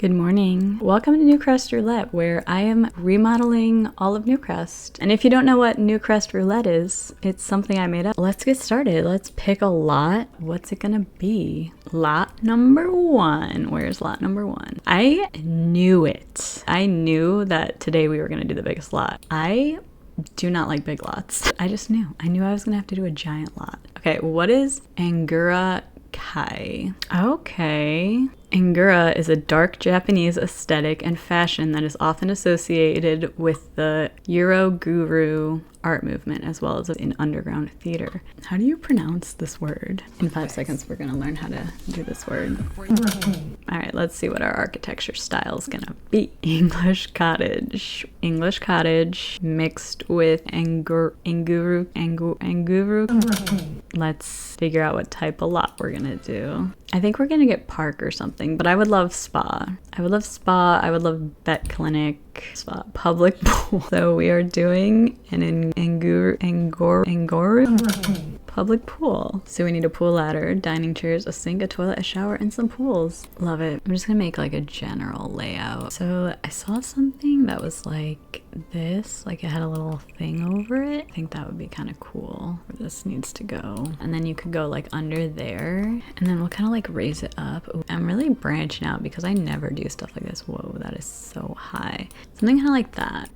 Good morning. Welcome to Newcrest Roulette, where I am remodeling all of Newcrest. And if you don't know what Newcrest Roulette is, it's something I made up. Let's get started. Let's pick a lot. What's it gonna be? Lot number one. Where's lot number one? I knew it. I knew that today we were gonna do the biggest lot. I do not like big lots. I just knew. I knew I was gonna have to do a giant lot. Okay, what is Angura Kai? Okay. Angura is a dark Japanese aesthetic and fashion that is often associated with the Euro Guru art movement as well as in underground theater. How do you pronounce this word? In 5 seconds, we're gonna learn how to do this word. All right, let's see what our architecture style is gonna be. English cottage. English cottage mixed with anguru. Let's figure out what type of lot we're gonna do. I think we're gonna get park or something, but I would love spa. I would love spa. I would love vet clinic, spa, public pool. So we are doing an anguru public pool. So we need a pool ladder, dining chairs, a sink, a toilet, a shower, and some pools. Love it. I'm just gonna make like a general layout. So I saw something that was like this, like it had a little thing over it. I think that would be kind of cool where this needs to go. And then you could go like under there, and then we'll kind of like raise it up. Ooh, I'm really branching out because I never do stuff like this. Whoa, that is so high. Something kind of like that.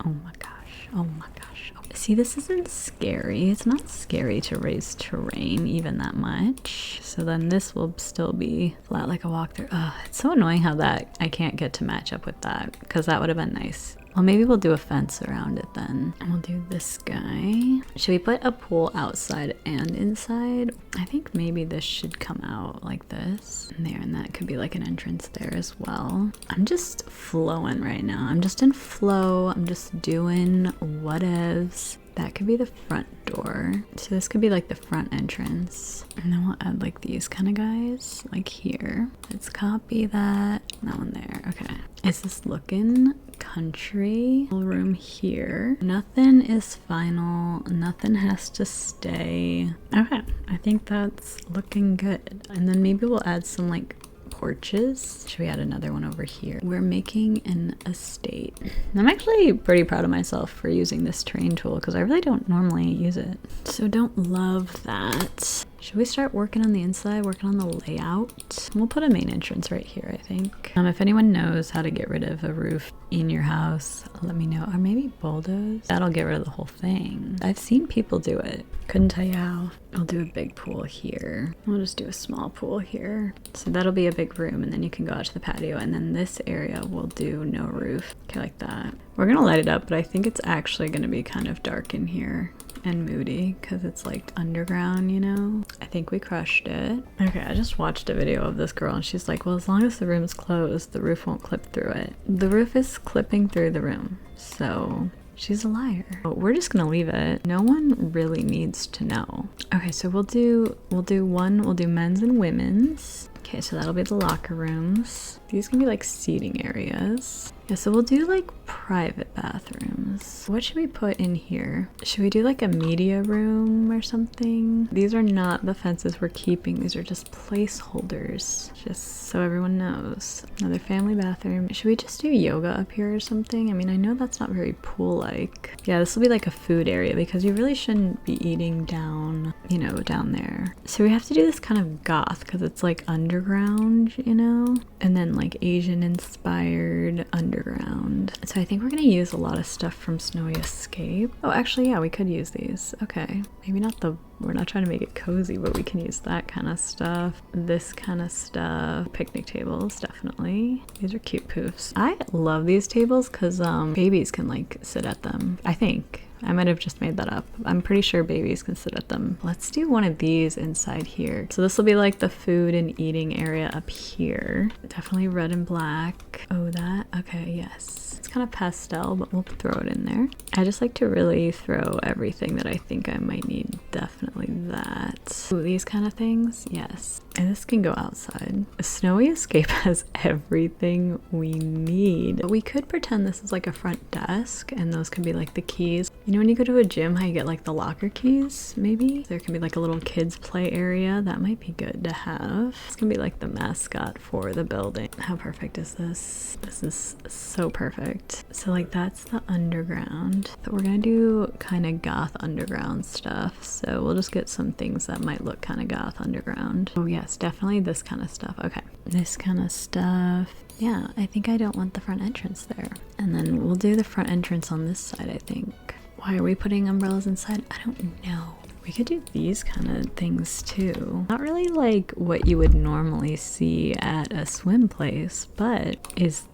Oh my gosh. Oh my gosh. Oh. See, this isn't scary. It's not scary to raise terrain even that much. So then this will still be flat like a walkthrough. Ugh, it's so annoying how that I can't get to match up with that, because that would have been nice. Well, maybe we'll do a fence around it then. And we'll do this guy. Should we put a pool outside and inside? I think maybe this should come out like this. And there, and that could be like an entrance there as well. I'm just flowing right now. I'm just in flow. I'm just doing whatevs. That could be the front door. So this could be like the front entrance. And then we'll add like these kind of guys, like here. Let's copy that. That one there. Okay. Is this looking country? Room here. Nothing is final. Nothing has to stay. Okay. I think that's looking good. And then maybe we'll add some like porches. Should we add another one over here? We're making an estate. I'm actually pretty proud of myself for using this terrain tool because I really don't normally use it. So don't love that. Should we start working on the inside, working on the layout? We'll put a main entrance right here, I think. If anyone knows how to get rid of a roof in your house, let me know. Or maybe bulldoze. That'll get rid of the whole thing. I've seen people do it. Couldn't tell you how. I'll do a big pool here. I'll just do a small pool here. So that'll be a big room, and then you can go out to the patio, and then this area will do no roof. Okay, like that. We're gonna light it up, but I think it's actually gonna be kind of dark in here and moody because it's like underground, you know? I think we crushed it. Okay, I just watched a video of this girl and she's like, well, as long as the room's closed, the roof won't clip through it. The roof is clipping through the room, so she's a liar. But we're just gonna leave it. No one really needs to know. Okay, so we'll do men's and women's. Okay, so that'll be the locker rooms. These can be like seating areas. Yeah, so we'll do like private bathrooms. What should we put in here? Should we do like a media room or something? These are not the fences we're keeping. These are just placeholders, just so everyone knows. Another family bathroom. Should we just do yoga up here or something? I mean, I know that's not very pool-like. Yeah, this will be like a food area because you really shouldn't be eating down, you know, down there. So we have to do this kind of goth because it's like underground, you know? And then like Asian inspired underground. So I think we're gonna use a lot of stuff from Snowy Escape. Oh, actually, yeah, we could use these. Okay, maybe not the, we're not trying to make it cozy, but we can use that kind of stuff. This kind of stuff. Picnic tables, definitely. These are cute poofs. I love these tables because babies can like sit at them, I think. I might have just made that up. I'm pretty sure babies can sit at them. Let's do one of these inside here. So this will be like the food and eating area up here. Definitely red and black. Oh, that, okay, yes. It's kind of pastel, but we'll throw it in there. I just like to really throw everything that I think I might need. Definitely that. Ooh, these kind of things, yes. And this can go outside. A snowy escape has everything we need. But we could pretend this is like a front desk and those could be like the keys. You know when you go to a gym how you get like the locker keys, maybe? There can be like a little kids play area. That might be good to have. It's gonna be like the mascot for the building. How perfect is this? This is so perfect. So like that's the underground. So we're gonna do kind of goth underground stuff. So we'll just get some things that might look kind of goth underground. Oh yes, definitely this kind of stuff. Okay, this kind of stuff. Yeah, I think I don't want the front entrance there. And then we'll do the front entrance on this side, I think. Why are we putting umbrellas inside? I don't know. We could do these kind of things too. Not really like what you would normally see at a swim place, but is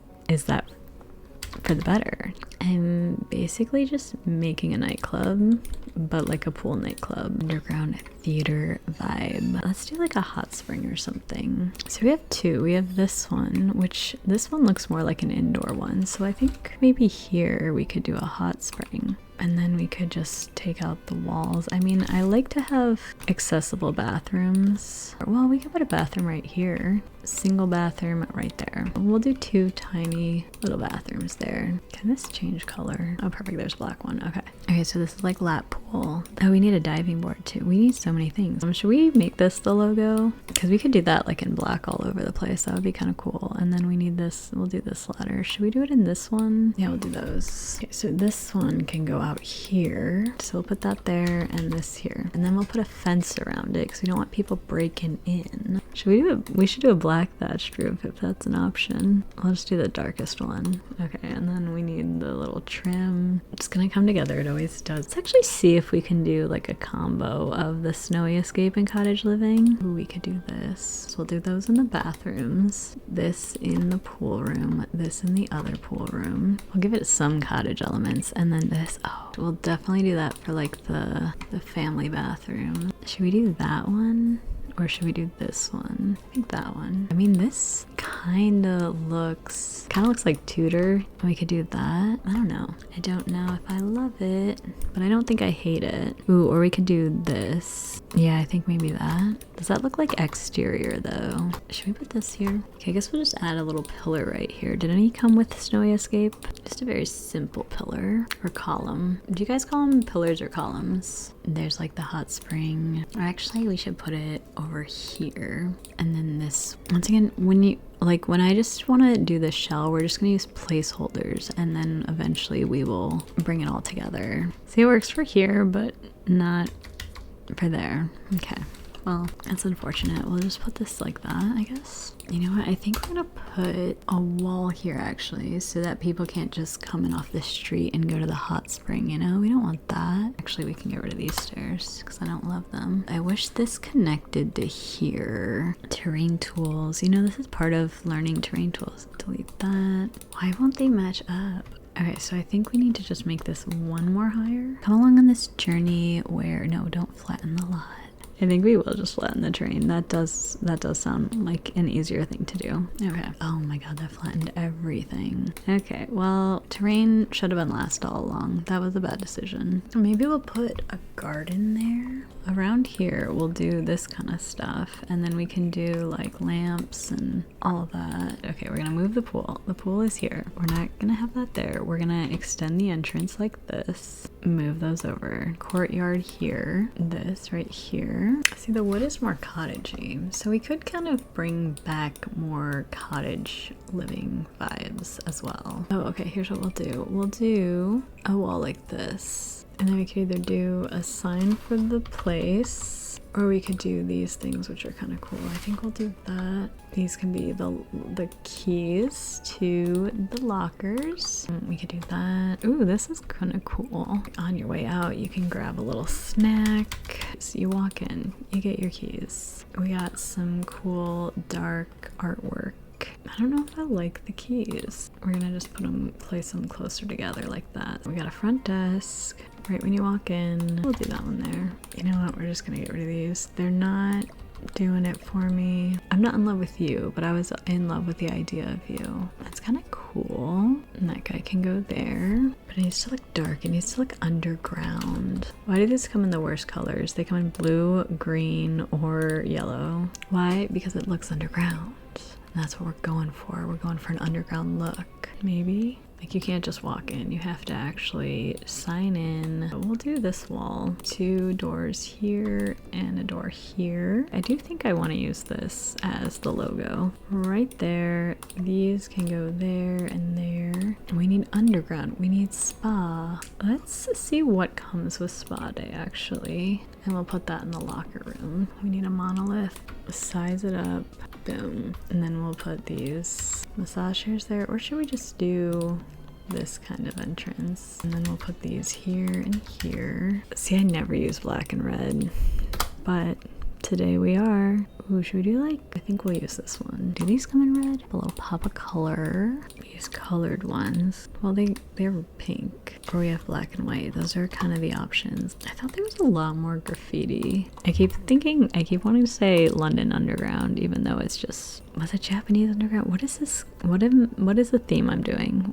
that for the better? I'm basically just making a nightclub, but like a pool nightclub. Underground theater vibe. Let's do like a hot spring or something. So we have two. We have this one, which this one looks more like an indoor one. So I think maybe here we could do a hot spring. And then we could just take out the walls. I mean, I like to have accessible bathrooms. Well, we could put a bathroom right here. Single bathroom right there. We'll do two tiny little bathrooms there. Can this change color? Oh, perfect. There's a black one. Okay. Okay, so this is like lap pool. Oh, we need a diving board too. We need so many things. Should we make this the logo? Because we could do that like in black all over the place. That would be kind of cool. And then we need this. We'll do this ladder. Should we do it in this one? Yeah, we'll do those. Okay, so this one can go out here. So we'll put that there and this here. And then we'll put a fence around it because we don't want people breaking in. Should we do we should do a black thatched roof if that's an option. I'll just do the darkest one. Okay, and then we need the little trim. It's gonna come together. It always does. Let's actually see if we can do like a combo of the snowy escape and cottage living. Ooh, we could do this. So we'll do those in the bathrooms. This in the pool room. This in the other pool room. I'll give it some cottage elements. And then this. Oh, we'll definitely do that for like the family bathroom. Should we do that one? Or should we do this one? I think that one. I mean, this kind of looks like Tudor. We could do that. I don't know. I don't know if I love it, but I don't think I hate it. Ooh, or we could do this. Yeah, I think maybe that. Does that look like exterior though? Should we put this here? Okay, I guess we'll just add a little pillar right here. Did any come with Snowy Escape? Just a very simple pillar or column. Do you guys call them pillars or columns? There's like the hot spring. Or actually, we should put it over here. And then this, once again, when I just want to do the shell, we're just going to use placeholders and then eventually we will bring it all together. See, it works for here, but not for there. Okay. Well, that's unfortunate. We'll just put this like that, I guess. You know what? I think we're gonna put a wall here actually so that people can't just come in off the street and go to the hot spring, you know? We don't want that. Actually, we can get rid of these stairs because I don't love them. I wish this connected to here. Terrain tools. You know, this is part of learning terrain tools. Delete that. Why won't they match up? Okay, so I think we need to just make this one more higher. Come along on this journey where, no, don't flatten the lot. I think we will just flatten the terrain. That does sound like an easier thing to do. Okay. Oh my god, that flattened everything. Okay, well, terrain should have been last all along. That was a bad decision. Maybe we'll put a garden there. Around here, we'll do this kind of stuff. And then we can do like lamps and all of that. Okay, we're gonna move the pool. The pool is here. We're not gonna have that there. We're gonna extend the entrance like this. Move those over. Courtyard here. This right here. See, the wood is more cottagey, so we could kind of bring back more cottage living vibes as well. Oh, okay, here's what we'll do. We'll do a wall like this, and then we could either do a sign for the place, or we could do these things, which are kind of cool. I think we'll do that. These can be the keys to the lockers. We could do that. Ooh, this is kind of cool. On your way out, you can grab a little snack. So you walk in, you get your keys. We got some cool dark artwork. I don't know if I like the keys. We're gonna just place them closer together like that. We got a front desk. Right when you walk in, we'll do that one there. You know what, we're just gonna get rid of these. They're not doing it for me. I'm not in love with you, but I was in love with the idea of you. That's kind of cool. And that guy can go there, but it needs to look dark. It needs to look underground. Why do these come in the worst colors? They come in blue, green, or yellow. Why? Because it looks underground. And that's what we're going for. We're going for an underground look. Maybe? Like, you can't just walk in, you have to actually sign in. We'll do this wall. 2 doors here and a door here. I do think I want to use this as the logo. Right there. These can go there and there. And we need underground. We need spa. Let's see what comes with spa day, actually. And we'll put that in the locker room. We need a monolith. Size it up. Boom. And then we'll put these massage chairs there. Or should we just do this kind of entrance? And then we'll put these here and here. See, I never use black and red, but today we are. Ooh, should we do like, I think we'll use this one. Do these come in red? A little pop of color. These colored ones. Well, they're pink. Or we have black and white. Those are kind of the options. I thought there was a lot more graffiti. I keep wanting to say London Underground, even though it's just, was it Japanese Underground? What is this? What is the theme I'm doing?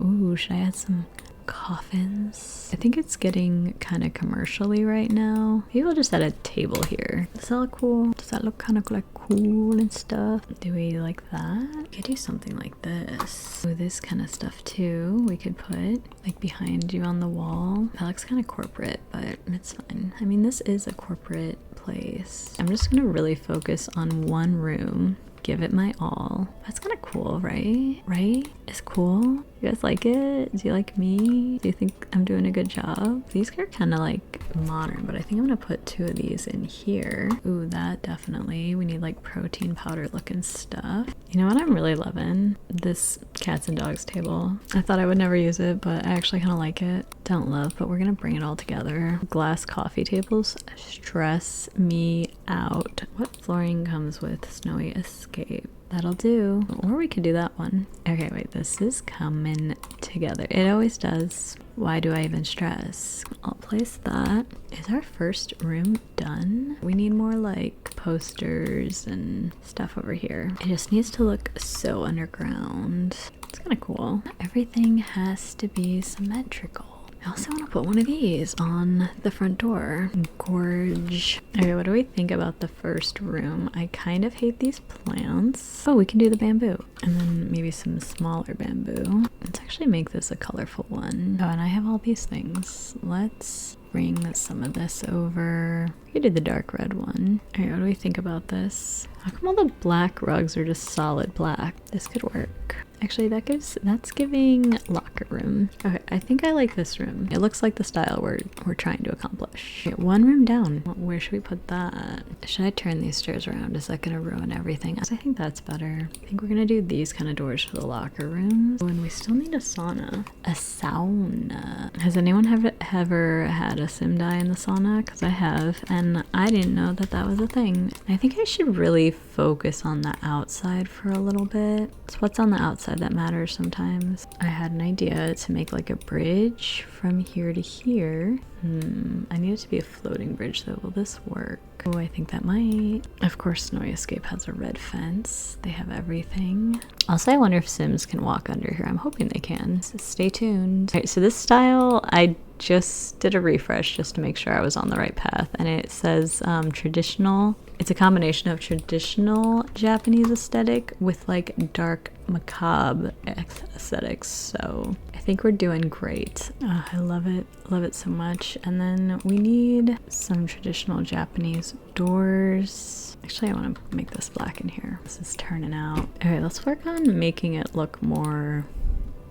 Ooh, should I add some coffins? I think it's getting kind of commercially right now. Maybe we'll just add a table here. Does that look cool? Does that look kind of like cool and stuff? Do we like that? We could do something like this. Ooh, this kind of stuff too. We could put like behind you on the wall. That looks kind of corporate, but it's fine. I mean, this is a corporate place. I'm just gonna really focus on one room. Give it my all. That's kind of cool, right? Right? It's cool. You guys like it? Do you like me? Do you think I'm doing a good job? These are kind of like modern, but I think I'm gonna put 2 of these in here. Ooh, that definitely. We need like protein powder looking stuff. You know what I'm really loving? This cats and dogs table. I thought I would never use it, but I actually kind of like it. Don't love, but we're gonna bring it all together. Glass coffee tables stress me out. What flooring comes with Snowy Escape? That'll do. Or we could do that one. Okay, wait, this is coming together. It always does. Why do I even stress? I'll place that. Is our first room done? We need more like posters and stuff over here. It just needs to look so underground. It's kind of cool. Everything has to be symmetrical. I also want to put one of these on the front door. Gorge. Okay, what do we think about the first room? I kind of hate these plants. Oh, we can do the bamboo. And then maybe some smaller bamboo. Let's actually make this a colorful one. Oh, and I have all these things. Let's bring some of this over. We could do the dark red one. Alright, what do we think about this? How come all the black rugs are just solid black? This could work. Actually, that's giving locker room. Okay, I think I like this room. It looks like the style we're trying to accomplish. Okay, 1 room down. Where should we put that? Should I turn these stairs around? Is that gonna ruin everything? I think that's better. I think we're gonna do these kind of doors for the locker rooms. Oh, and we still need a sauna. A sauna. Has anyone ever had a sim die in the sauna? Because I have, and I didn't know that that was a thing. I think I should really focus on the outside for a little bit. It's what's on the outside that matters sometimes. I had an idea to make like a bridge from here to here. I need it to be a floating bridge though. Will this work? Oh, I think that might. Of course, Snowy Escape has a red fence. They have everything. Also, I wonder if Sims can walk under here. I'm hoping they can. So stay tuned. All right, so this style, I just did a refresh just to make sure I was on the right path. And it says traditional. It's a combination of traditional Japanese aesthetic with like dark macabre aesthetics. So I think we're doing great. I love it so much. And then we need some traditional Japanese doors. Actually, I want to make this black in here. This is turning out. Okay, let's work on making it look more,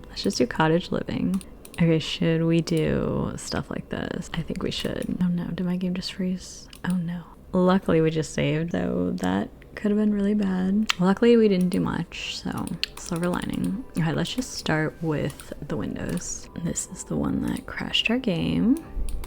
let's just do cottage living. Okay, should we do stuff like this? I think we should. Oh no, did my game just freeze? Oh no. Luckily we just saved, though that could have been really bad. Luckily we didn't do much, so silver lining. Okay, let's just start with the windows. This is the one that crashed our game,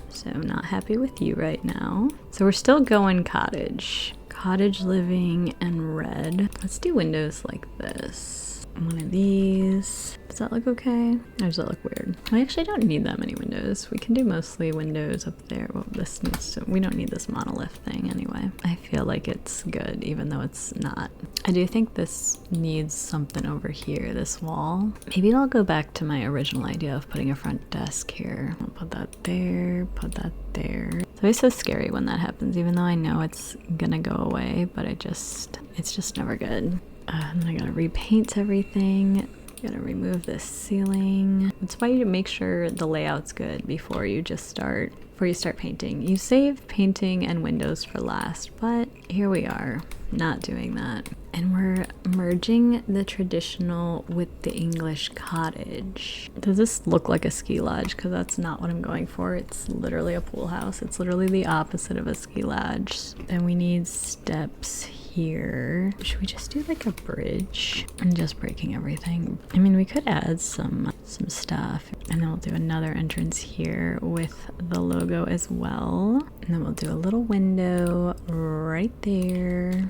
so I'm not happy with you right now. So we're still going cottage. Cottage living and red. Let's do windows like this. One of these. Does Does that look okay? Or does it look weird? We actually don't need that many windows. We can do mostly windows up there. Well, this needs to, we don't need this monolith thing anyway. I feel like it's good, even though it's not. I do think this needs something over here, this wall. Maybe I'll go back to my original idea of putting a front desk here. I'll put that there, put that there. It's always so scary when that happens, even though I know it's gonna go away, but it's just never good. And I gotta repaint everything. Gotta remove this ceiling. That's why you make sure the layout's good before you start painting. You save painting and windows for last, but here we are, not doing that. And we're merging the traditional with the English cottage. Does this look like a ski lodge? Because that's not what I'm going for. It's literally a pool house. It's literally the opposite of a ski lodge. Then we need steps here. Should we just do like a bridge? I'm just breaking everything. I mean, we could add some stuff, and then we'll do another entrance here with the logo as well. And then we'll do a little window right there.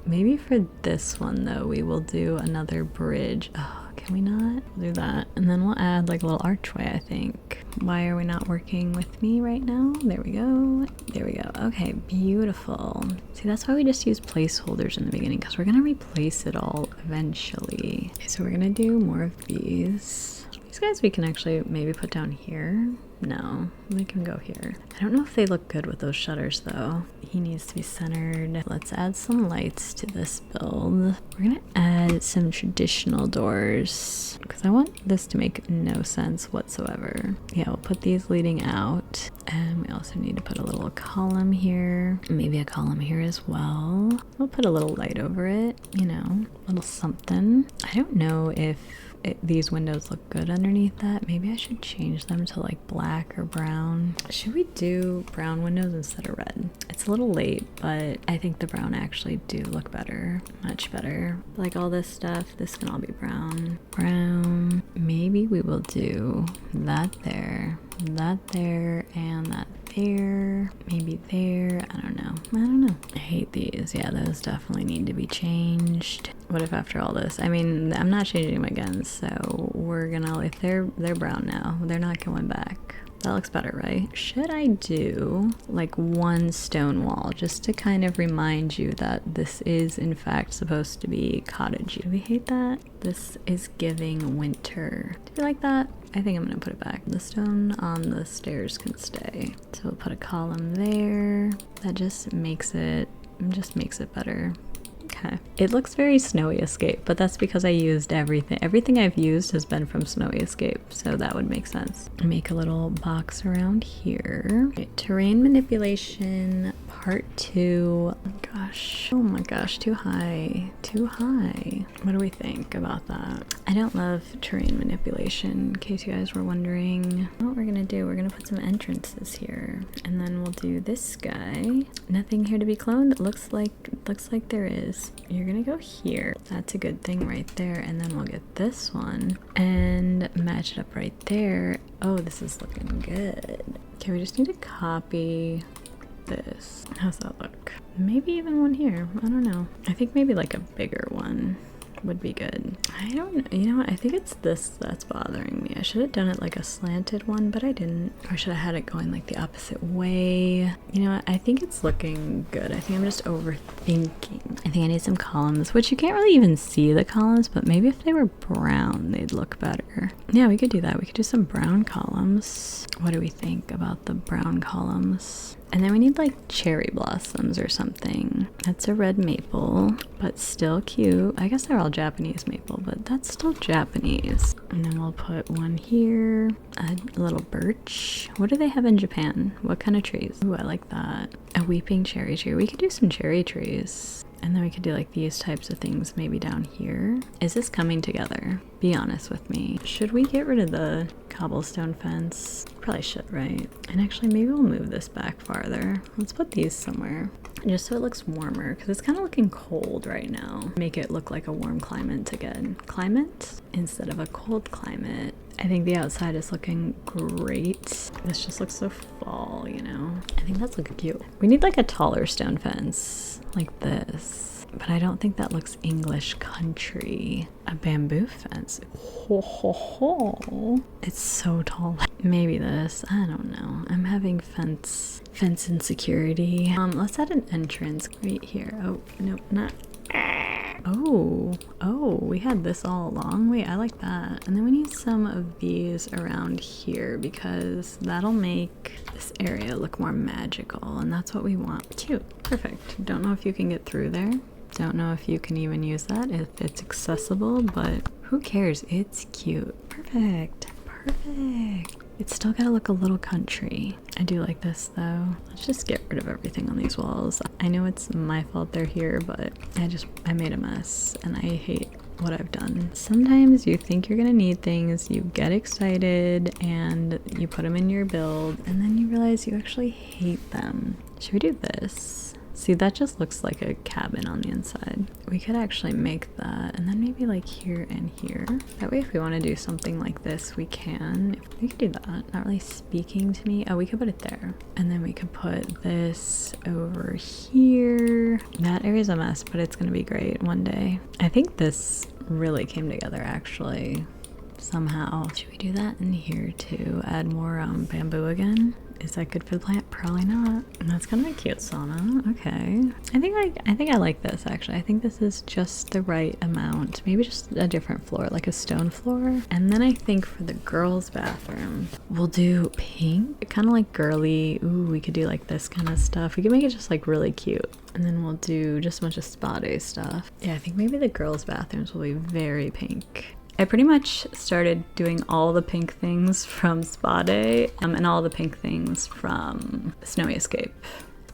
Maybe for this one though, we will do another bridge. Oh, can we not? We'll do that. And then we'll add like a little archway, I think. Why are we not working with me right now? There we go. There we go. Okay, beautiful. See, that's why we just use placeholders in the beginning, because we're gonna replace it all eventually. Okay, so we're gonna do more of these. These guys we can actually maybe put down here. No, they can go here. I don't know if they look good with those shutters though. He needs to be centered. Let's add some lights to this build. We're gonna add some traditional doors because I want this to make no sense whatsoever. Yeah, we'll put these leading out. And we also need to put a little column here. Maybe a column here as well. We'll put a little light over it, you know, a little something. I don't know if these windows look good underneath that. Maybe I should change them to like black or brown. Should we do brown windows instead of red? It's a little late, but I think the brown actually do look better, much better. Like all this stuff, this can all be brown. Brown. Maybe we will do that there, and that there. Maybe there. I don't know. I hate these. Yeah, those definitely need to be changed. What if after all this, I mean, I'm not changing them again, so we're gonna, if they're brown now, they're not going back. That looks better, right? Should I do like one stone wall just to kind of remind you that this is in fact supposed to be cottagey? Do we hate that? This is giving winter. Do you like that? I think I'm gonna put it back. The stone on the stairs can stay. So we'll put a column there. That just makes it better. Okay. It looks very Snowy Escape, but that's because I used everything. Everything I've used has been from Snowy Escape, so that would make sense. Make a little box around here. Okay, terrain manipulation, part 2. Oh my gosh, too high. Too high. What do we think about that? I don't love terrain manipulation, in case you guys were wondering. What we're gonna do, we're gonna put some entrances here, and then we'll do this guy. Nothing here to be cloned. It looks like there is. You're gonna go here. That's a good thing right there. And then we'll get this one and match it up right there. Oh, this is looking good. Okay, we just need to copy this. How's that look? Maybe even one here. I don't know. I think maybe like a bigger one would be good. I don't know. You know what? I think it's this that's bothering me. I should have done it like a slanted one, but I didn't. Or should I had it going like the opposite way? You know what? I think it's looking good. I think I'm just overthinking. I think I need some columns, which you can't really even see the columns, but maybe if they were brown, they'd look better. Yeah, we could do that. We could do some brown columns. What do we think about the brown columns? And then we need like cherry blossoms or something. That's a red maple, but still cute. I guess they're all Japanese maple, but that's still Japanese. And then we'll put one here, a little birch. What do they have in Japan? What kind of trees? Ooh, I like that. A weeping cherry tree. We could do some cherry trees. And then we could do like these types of things maybe down here. Is this coming together? Be honest with me. Should we get rid of the cobblestone fence? Probably should, right? And actually maybe we'll move this back farther. Let's put these somewhere just so it looks warmer, because it's kind of looking cold right now. Make it look like a warm climate again. Climate instead of a cold climate. I think the outside is looking great. This just looks so fall, you know? I think that's looking cute. We need like a taller stone fence like this. but I don't think that looks English country. A bamboo fence. Ho, ho, ho. It's so tall. Maybe this. I don't know. I'm having fence insecurity. Let's add an entrance right here. Oh, no, not. Oh, we had this all along. Wait, I like that. And then we need some of these around here because that'll make this area look more magical, and that's what we want. Cute. Perfect. Don't know if you can get through there. Don't know if you can even use that, if it's accessible, but who cares? It's cute. Perfect. Perfect. It's still gotta look a little country. I do like this though. Let's just get rid of everything on these walls. I know it's my fault they're here, but I made a mess and I hate what I've done. Sometimes you think you're gonna need things, you get excited and you put them in your build and then you realize you actually hate them. Should we do this? See, that just looks like a cabin on the inside. We could actually make that and then maybe like here and here. That way if we want to do something like this, we can. We could do that. Not really speaking to me. Oh, we could put it there. And then we could put this over here. That area's a mess, but it's going to be great one day. I think this really came together actually. Somehow. Should we do that in here too? Add more bamboo again? Is that good for the plant? Probably not. That's kind of a cute sauna. Okay. I think I like this actually. I think this is just the right amount. Maybe just a different floor, like a stone floor. And then I think for the girls' bathroom, we'll do pink. Kind of like girly. Ooh, we could do like this kind of stuff. We could make it just like really cute. And then we'll do just a bunch of spa day stuff. Yeah, I think maybe the girls' bathrooms will be very pink. I pretty much started doing all the pink things from Spa Day and all the pink things from Snowy Escape.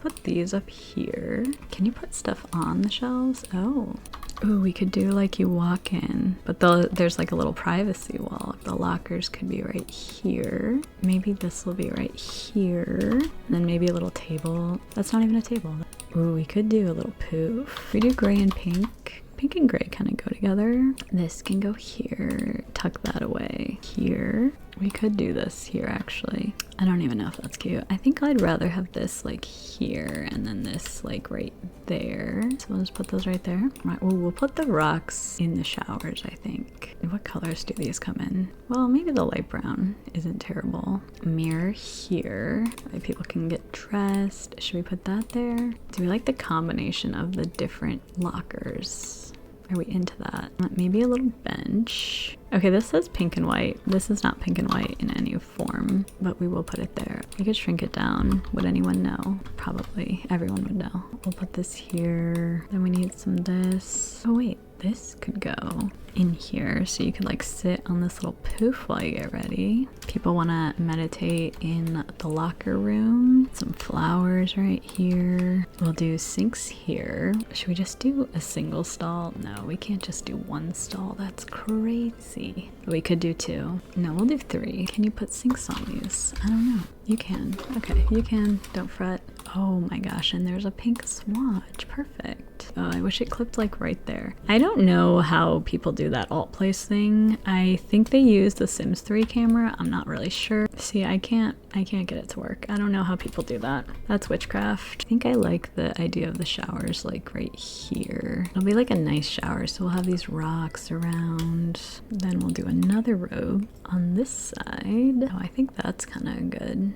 Put these up here. Can you put stuff on the shelves? Oh. Ooh, we could do like you walk in, but there's like a little privacy wall. The lockers could be right here. Maybe this will be right here. And then maybe a little table. That's not even a table. Ooh, we could do a little poof. We do gray and pink. Pink and gray kind of go together. This can go here. Tuck that away here. We could do this here actually. I don't even know if that's cute. I think I'd rather have this like here and then this like right there. So we'll just put those right there. Right. Oh, we'll put the rocks in the showers, I think. What colors do these come in? Well, maybe the light brown isn't terrible. Mirror here. That way people can get dressed. Should we put that there? Do we like the combination of the different lockers? Are we into that? Maybe a little bench. Okay, this says pink and white. This is not pink and white in any form, but we will put it there. We could shrink it down. Would anyone know? Probably. Everyone would know. We'll put this here. Then we need some this. Oh wait, this could go in here so you could like sit on this little poof while you get ready. People want to meditate in the locker room. Some flowers right here. We'll do sinks here. Should we just do a single stall? No, we can't just do one stall. That's crazy. We could do two. No, we'll do three. Can you put sinks on these? I don't know. You can. Okay, you can. Don't fret. Oh my gosh, and there's a pink swatch. Perfect. Oh, I wish it clipped like right there. I don't know how people do that alt place thing. I think they use the Sims 3 camera. I'm not really sure. See, I can't get it to work. I don't know how people do that. That's witchcraft. I think I like the idea of the showers like right here. It'll be like a nice shower. So we'll have these rocks around. Then we'll do another robe on this side. Oh, I think that's kind of good.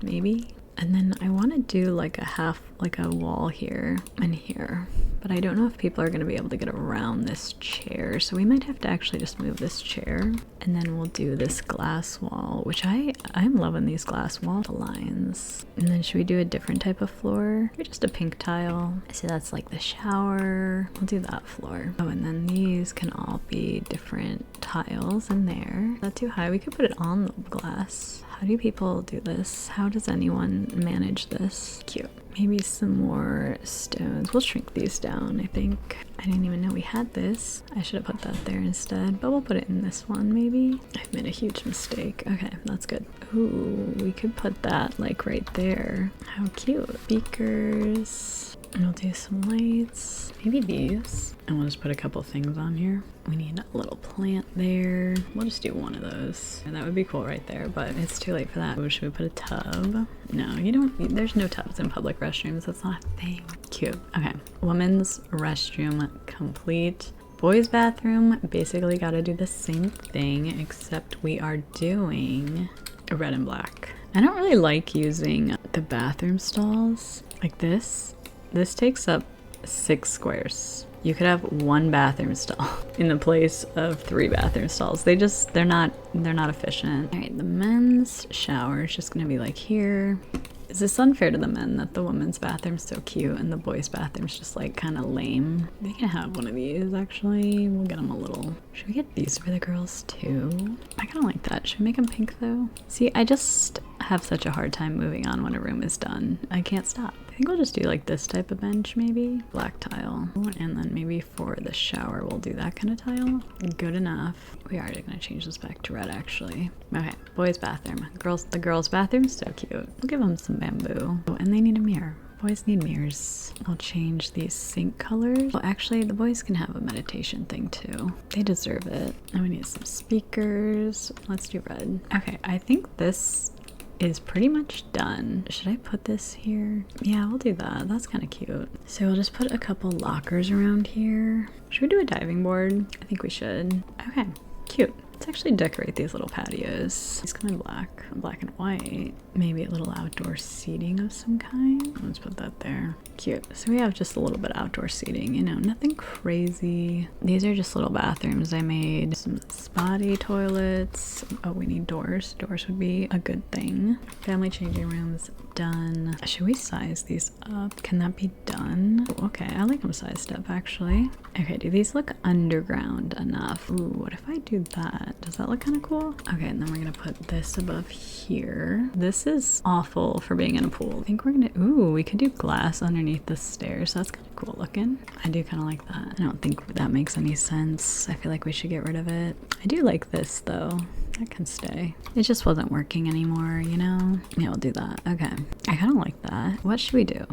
Maybe. And then I want to do like a wall here and here, but I don't know if people are going to be able to get around this chair, so we might have to actually just move this chair. And then we'll do this glass wall, which I'm loving these glass wall lines. And then should we do a different type of floor? Or just a pink tile? I see that's like the shower. We'll do that floor. Oh, and then these can all be different tiles in there. Not too high. We could put it on the glass. How do people do this? How does anyone manage this? Cute. Maybe some more stones. We'll shrink these down, I think. I didn't even know we had this. I should have put that there instead, but we'll put it in this one maybe. I've made a huge mistake. Okay, that's good. Ooh, we could put that like right there. How cute. Beakers. And we'll do some lights, maybe these. And we'll just put a couple things on here. We need a little plant there. We'll just do one of those. And that would be cool right there, but it's too late for that. Oh, should we put a tub? No, you don't, there's no tubs in public restrooms. That's not a thing. Cute. Okay, women's restroom complete. Boys bathroom, basically gotta do the same thing, except we are doing red and black. I don't really like using the bathroom stalls like this. This takes up 6 squares. You could have 1 bathroom stall in the place of 3 bathroom stalls. They're not efficient. All right, the men's shower is just gonna be like here. Is this unfair to the men that the women's bathroom's so cute and the boys' bathroom's just like kind of lame? They can have one of these actually. We'll get them a little. Should we get these for the girls too? I kind of like that. Should we make them pink though? See, I just have such a hard time moving on when a room is done. I can't stop. I think we'll just do like this type of bench maybe. Black tile. And then maybe for the shower we'll do that kind of tile. Good enough. We are gonna change this back to red actually. Okay, boys' bathroom. The girls' bathroom's so cute. We'll give them some bamboo. Oh, and they need a mirror. Boys need mirrors. I'll change these sink colors. Well, actually, the boys can have a meditation thing too. They deserve it. And we need some speakers. Let's do red. Okay, I think this is pretty much done. Should I put this here? Yeah, we'll do that. That's kind of cute. So we'll just put a couple lockers around here. Should we do a diving board? I think we should. Okay, cute. Let's actually decorate these little patios. These come in black and white. Maybe a little outdoor seating of some kind. Let's put that there. Cute. So we have just a little bit of outdoor seating, you know, nothing crazy. These are just little bathrooms I made. Some spotty toilets. Oh, we need doors. Doors would be a good thing. Family changing rooms, done. Should we size these up? Can that be done? Oh, okay, I like them sized up actually. Okay, do these look underground enough? Ooh, what if I do that? Does that look kind of cool? Okay, and then we're gonna put this above here. This is awful for being in a pool. I think we're gonna, ooh, we could do glass underneath the stairs. That's kind of cool looking. I do kind of like that. I don't think that makes any sense. I feel like we should get rid of it. I do like this though. That can stay. It just wasn't working anymore, you know? Yeah, we'll do that. Okay. I kind of like that. What should we do?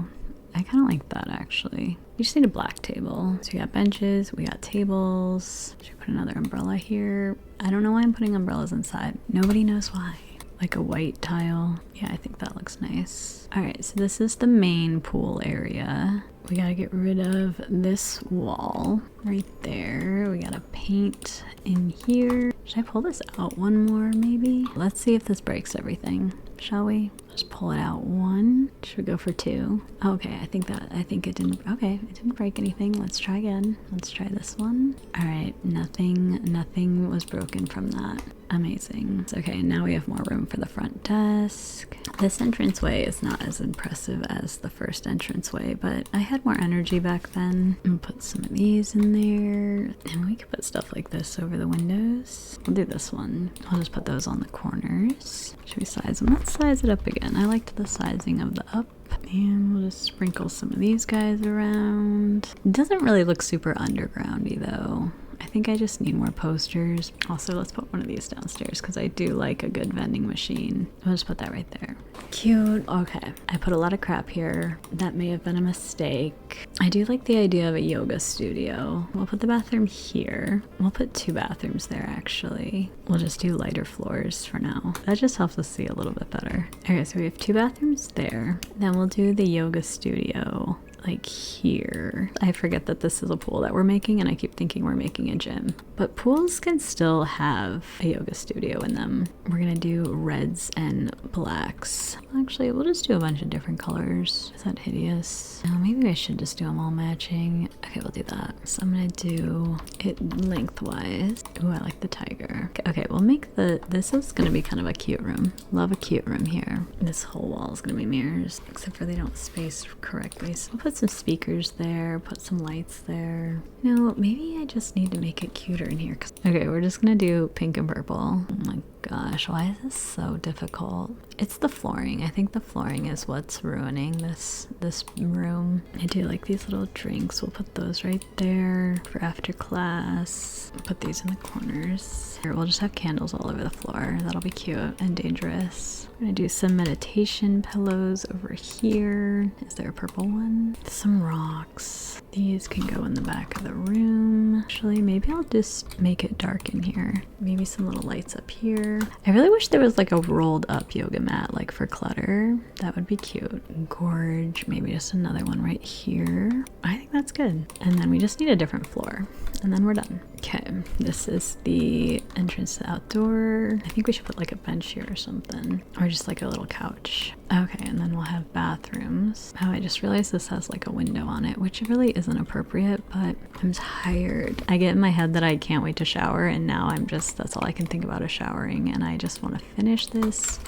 I kind of like that actually. We just need a black table. So we got benches, we got tables. Should we put another umbrella here? I don't know why I'm putting umbrellas inside. Nobody knows why. Like a white tile. Yeah, I think that looks nice. All right, so this is the main pool area. We gotta get rid of this wall right there. We gotta paint in here. Should I pull this out one more maybe? Let's see if this breaks everything, shall we? Just pull it out one. Should we go for 2? Okay, I think it didn't, okay, it didn't break anything. Let's try again. Let's try this one. All right, nothing was broken from that. Amazing. Okay, now we have more room for the front desk. This entranceway is not as impressive as the first entranceway, but I had more energy back then. And put some of these in there. And we could put stuff like this over the windows. We'll do this one. I'll just put those on the corners. Should we size them? Let's size it up again. I liked the sizing of the up. And we'll just sprinkle some of these guys around. It doesn't really look super undergroundy though. I think I just need more posters. Also, let's put one of these downstairs because I do like a good vending machine. I'll just put that right there. Cute. Okay, I put a lot of crap here. That may have been a mistake. I do like the idea of a yoga studio. We'll put the bathroom here. We'll put 2 bathrooms there actually. We'll just do lighter floors for now. That just helps us see a little bit better. Okay, so we have 2 bathrooms there. Then we'll do the yoga studio like here. I forget that this is a pool that we're making and I keep thinking we're making a gym. But pools can still have a yoga studio in them. We're gonna do reds and blacks. Actually, we'll just do a bunch of different colors. Is that hideous? No, maybe I should just do them all matching. Okay, we'll do that. So I'm gonna do it lengthwise. Ooh, I like the tiger. Okay, we'll make this is gonna be kind of a cute room. Love a cute room here. This whole wall is gonna be mirrors, except for they don't space correctly. So we'll put some speakers there, put some lights there. No, maybe I just need to make it cuter in here. Okay, we're just gonna do pink and purple. Oh my gosh, why is this so difficult? It's the flooring. I think the flooring is what's ruining this room. I do like these little drinks. We'll put those right there for after class. Put these in the corners. Here, we'll just have candles all over the floor. That'll be cute and dangerous. I'm gonna do some meditation pillows over here. Is there a purple one? Some rocks. These can go in the back of the room. Actually, maybe I'll just make it dark in here. Maybe some little lights up here. I really wish there was like a rolled up yoga mat, like for clutter. That would be cute. Gorge, maybe just another one right here. I think that's good. And then we just need a different floor. And then we're done. Okay, this is the entrance to the outdoor. I think we should put like a bench here or something. Or just like a little couch. Okay, and then we'll have bathrooms. Oh, I just realized this has like a window on it, which really isn't appropriate, but I'm tired. I get in my head that I can't wait to shower, and now that's all I can think about is showering, and I just want to finish this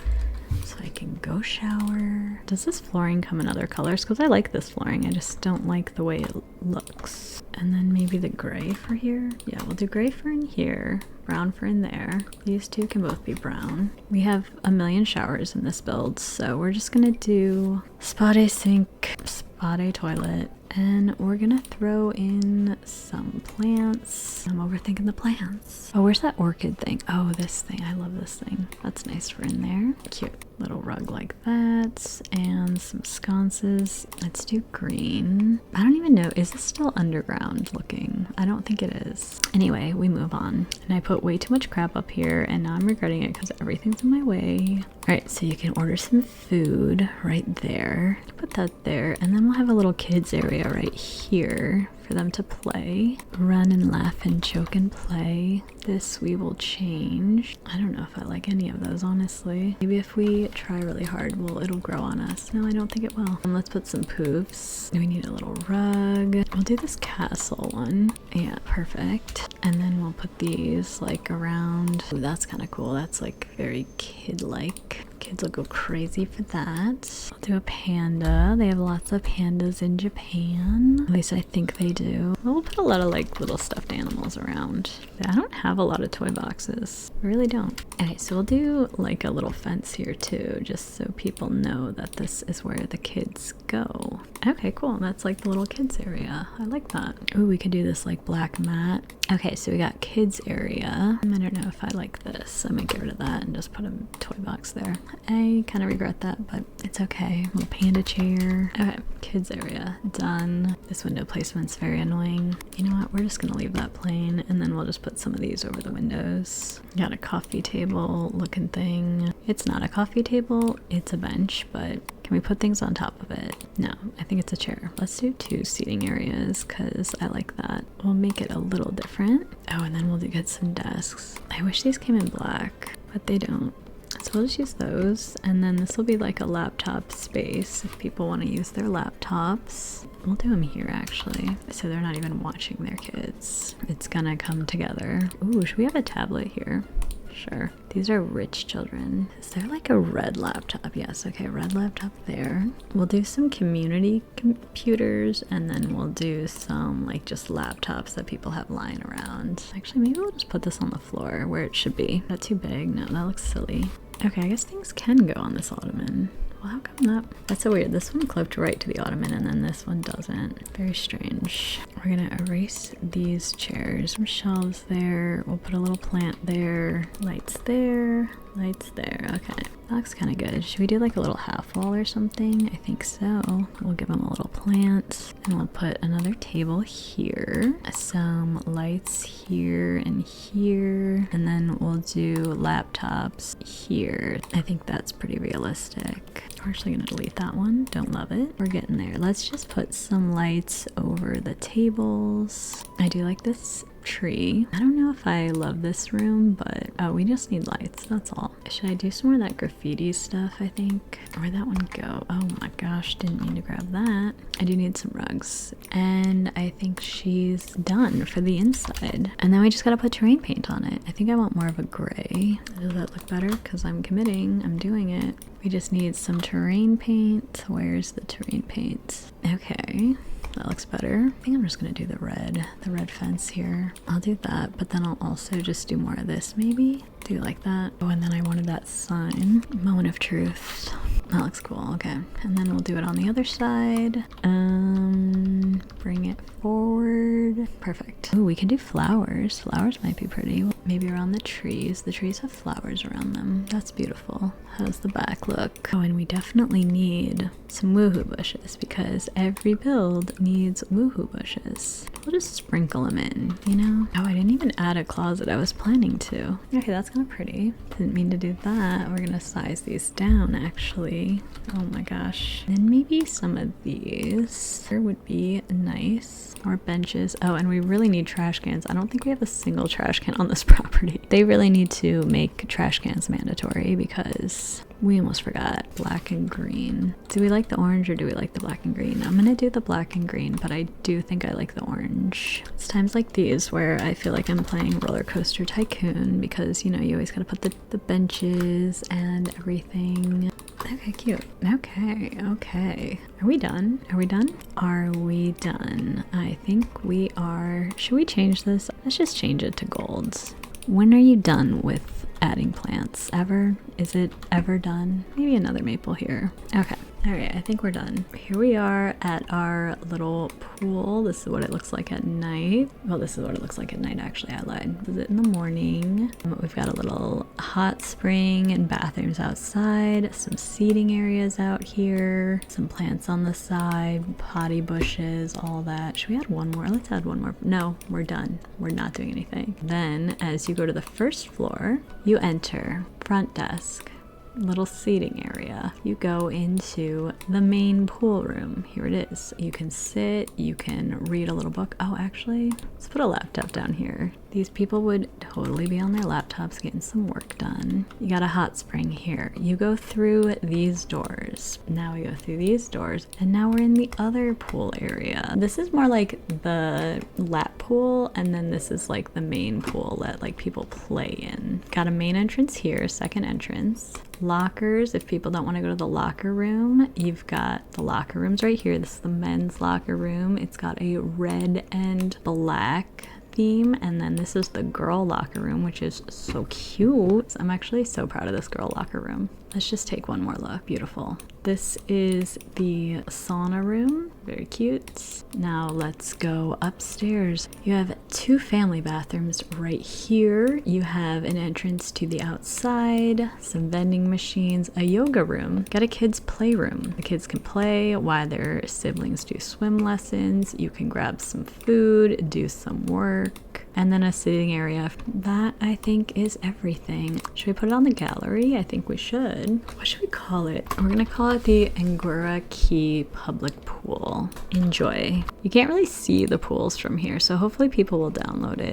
so I can go shower. Does this flooring come in other colors? Because I like this flooring, I just don't like the way it looks. And then maybe the gray for here. Yeah, we'll do gray for in here, brown for in there. These two can both be brown. We have a million showers in this build, so we're just gonna do spade sink, spade toilet, and we're gonna throw in some plants. I'm overthinking the plants. Oh, where's that orchid thing? Oh, this thing. I love this thing. That's nice for in there. Cute little rug like that, and some sconces. Let's do green. I don't even know, is this still underground looking? I don't think it is. Anyway, we move on. And I put way too much crap up here, and now I'm regretting it because everything's in my way. All right, so you can order some food right there. Put that there, and then we'll have a little kids area right here for them to play. Run and laugh and joke and play. This we will change. I don't know if I like any of those, honestly. Maybe if we try really hard, it'll grow on us. No, I don't think it will. Let's put some poofs. We need a little rug. We'll do this castle one. Yeah, perfect. And then we'll put these like around. Ooh, that's kind of cool. That's like very kid-like. Kids will go crazy for that. I'll do a panda. They have lots of pandas in Japan. At least I think they do. We'll put a lot of like little stuffed animals around. I don't have a lot of toy boxes. I really don't. Okay, so we'll do like a little fence here too, just so people know that this is where the kids go. Okay, cool. That's like the little kids area. I like that. Ooh, we could do this like black mat. Okay, so we got kids area. I don't know if I like this. I might get rid of that and just put a toy box there. I kind of regret that, but it's okay. Little panda chair. Okay, kids area. Done. This window placement's very annoying. You know what? We're just gonna leave that plain, and then we'll just put some of these over the windows. Got a coffee table looking thing. It's not a coffee table, it's a bench, but can we put things on top of it? No, I think it's a chair. Let's do 2 seating areas because I like that. We'll make it a little different. Oh, and then we'll get some desks. I wish these came in black, but they don't. So we'll just use those, and then this will be like a laptop space if people want to use their laptops. We'll do them here actually, so they're not even watching their kids. It's gonna come together. Ooh, should we have a tablet here? Sure. These are rich children. Is there like a red laptop? Yes, okay, red laptop there. We'll do some community computers, and then we'll do some like just laptops that people have lying around. Actually, maybe we'll just put this on the floor where it should be. Not too big. No, that looks silly. Okay, I guess things can go on this ottoman. Well, how come that's so weird. This one clipped right to the ottoman and then this one doesn't. Very strange. We're gonna erase these chairs. Some shelves there. We'll put a little plant there. Lights there. Lights there. Okay. That looks kind of good. Should we do like a little half wall or something? I think so. We'll give them a little plant, and we'll put another table here. Some lights here and here. And then we'll do laptops here. I think that's pretty realistic. We're actually gonna delete that one. Don't love it. We're getting there. Let's just put some lights over the tables. I do like this tree. I don't know if I love this room, but we just need lights, that's all. Should I do some more of that graffiti stuff, I think? Where'd that one go? Oh my gosh, didn't mean to grab that. I do need some rugs, and I think she's done for the inside. And then we just gotta put terrain paint on it. I think I want more of a gray. Does that look better? Because I'm committing, I'm doing it. We just need some terrain paint. Where's the terrain paint? Okay. That looks better. I think I'm just gonna do the red fence here. I'll do that, but then I'll also just do more of this maybe. Do like that. Oh, and then I wanted that sign. Moment of truth. That looks cool. Okay. And then we'll do it on the other side. Bring it forward. Perfect. Oh, we can do flowers. Flowers might be pretty. Maybe around the trees. The trees have flowers around them. That's beautiful. How's the back look? Oh, and we definitely need some woohoo bushes because every build needs woohoo bushes. We'll just sprinkle them in, you know? Oh, I didn't even add a closet. I was planning to. Okay, that's kind of pretty. Didn't mean to do that. We're gonna size these down, actually. Oh my gosh. And maybe some of these here would be nice. Or benches. Oh, and we really need trash cans. I don't think we have a single trash can on this property. They really need to make trash cans mandatory because we almost forgot. Black and green. Do we like the orange or do we like the black and green? I'm gonna do the black and green, but I do think I like the orange. It's times like these where I feel like I'm playing Roller Coaster Tycoon because, you know, you always gotta put the benches and everything. Okay, cute. Okay, okay. Are we done? Are we done? Are we done? I think we are. Should we change this? Let's just change it to golds. When are you done with adding plants? Ever? Is it ever done? Maybe another maple here. Okay. All right, I think we're done. Here we are at our little pool. This is what it looks like at night. Well, this is what it looks like at night, actually. I lied. Was it in the morning? We've got a little hot spring and bathrooms outside, some seating areas out here, some plants on the side, potty bushes, all that. Should we add one more? Let's add one more. No, we're done. We're not doing anything. Then, as you go to the first floor, you enter front desk. Little seating area. You go into the main pool room. Here it is. You can sit, you can read a little book. Oh, actually, let's put a laptop down here. These people would totally be on their laptops getting some work done. You got a hot spring here. You go through these doors. Now we go through these doors, and now we're in the other pool area. This is more like the lap pool, and then this is like the main pool that like people play in. Got a main entrance here, second entrance. Lockers, if people don't want to go to the locker room, you've got the locker rooms right here. This is the men's locker room. It's got a red and black theme, and then this is the girl locker room, which is so cute. I'm actually so proud of this girl locker room. Let's just take one more look. Beautiful. This is the sauna room. Very cute. Now let's go upstairs. You have two family bathrooms right here. You have an entrance to the outside, some vending machines, a yoga room. Got a kids' playroom. The kids can play while their siblings do swim lessons. You can grab some food, do some work, and then a sitting area. That, I think, is everything. Should we put it on the gallery? I think we should. What should we call it? We're gonna call it the Angora Key Public Pool. Enjoy. You can't really see the pools from here, so hopefully people will download it.